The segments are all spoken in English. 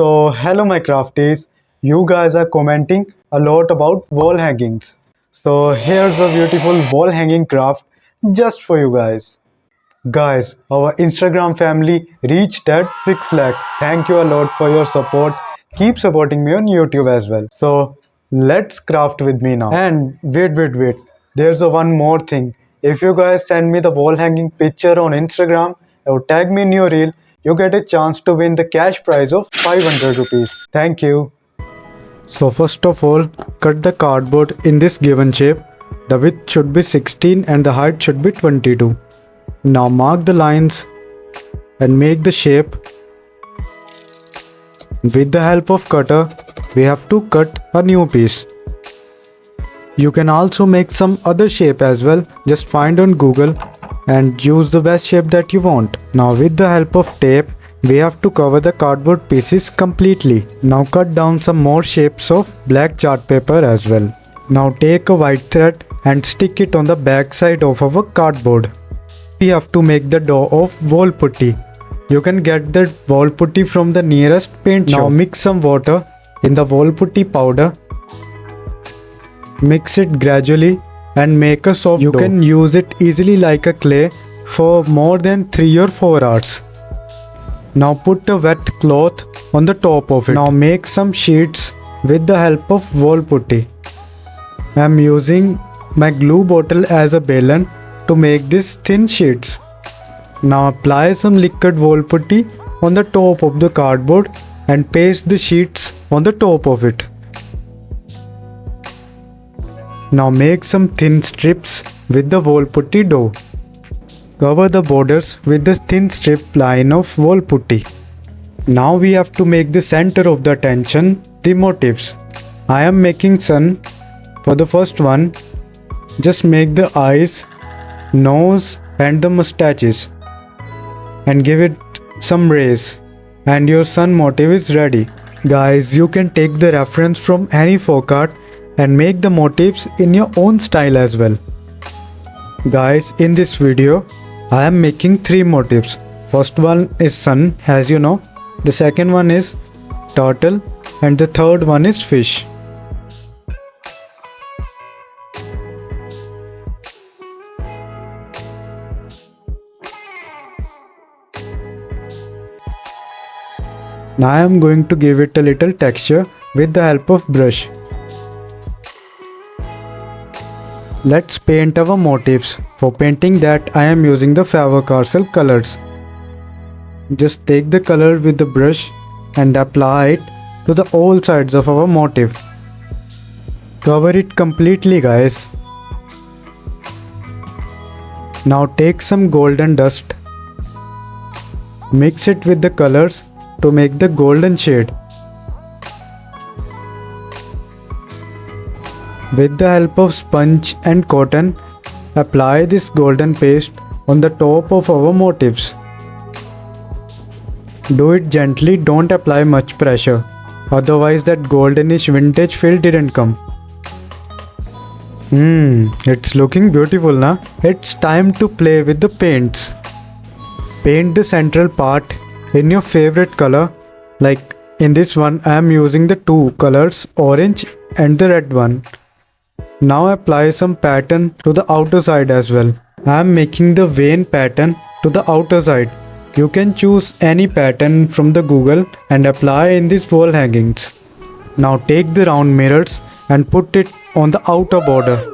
So hello my crafties, you guys are commenting a lot about wall hangings. So here's a beautiful wall hanging craft just for you guys. Guys, our Instagram family reached at 6 lakh. Thank you a lot for your support. Keep supporting me on YouTube as well. So let's craft with me now. And wait. There's a one more thing. If you guys send me the wall hanging picture on Instagram or tag me in your reel, you get a chance to win the cash prize of 500 rupees. Thank you. So first of all, cut the cardboard in this given shape. The width should be 16 and the height should be 22. Now mark the lines and make the shape. With the help of cutter, we have to cut a new piece. You can also make some other shape as well. Just find on Google and use the best shape that you want. Now with the help of tape, we have to cover the cardboard pieces completely. Now cut down some more shapes of black chart paper as well. Now take a white thread and stick it on the back side of our cardboard. We have to make the dough of wall putty. You can get the wall putty from the nearest paint shop. Now mix some water in the wall putty powder. Mix it gradually and make a soft dough. You can use it easily like a clay for more than 3 or 4 hours. Now put a wet cloth on the top of it. Now make some sheets with the help of wall putty. I am using my glue bottle as a balan to make these thin sheets. Now apply some liquid wall putty on the top of the cardboard and paste the sheets on the top of it. Now make some thin strips with the wall putty dough. Cover the borders with the thin strip line of wall putty. Now we have to make the center of the attention, the motifs. I am making sun. For the first one, just make the eyes, nose and the mustaches and give it some rays and your sun motif is ready. Guys, you can take the reference from any folk art and make the motifs in your own style as well. Guys, in this video I am making 3 motifs. First one is sun, as you know. The second one is turtle and the third one is fish. Now I am going to give it a little texture with the help of brush. Let's paint our motifs. For painting that, I am using the Faber-Castell colors. Just take the color with the brush and apply it to the all sides of our motif. Cover it completely, guys. Now take some golden dust. Mix it with the colors to make the golden shade. With the help of sponge and cotton, apply this golden paste on the top of our motifs. Do it gently, don't apply much pressure, otherwise that goldenish vintage feel didn't come. It's looking beautiful, na? It's time to play with the paints. Paint the central part in your favorite color. Like in this one, I am using the 2 colors, orange and the red one. Now apply some pattern to the outer side as well. I am making the vein pattern to the outer side. You can choose any pattern from the Google and apply in these wall hangings. Now take the round mirrors and put it on the outer border.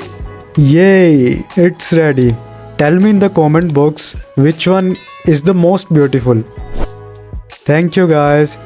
Yay! It's ready. Tell me in the comment box which one is the most beautiful. Thank you guys.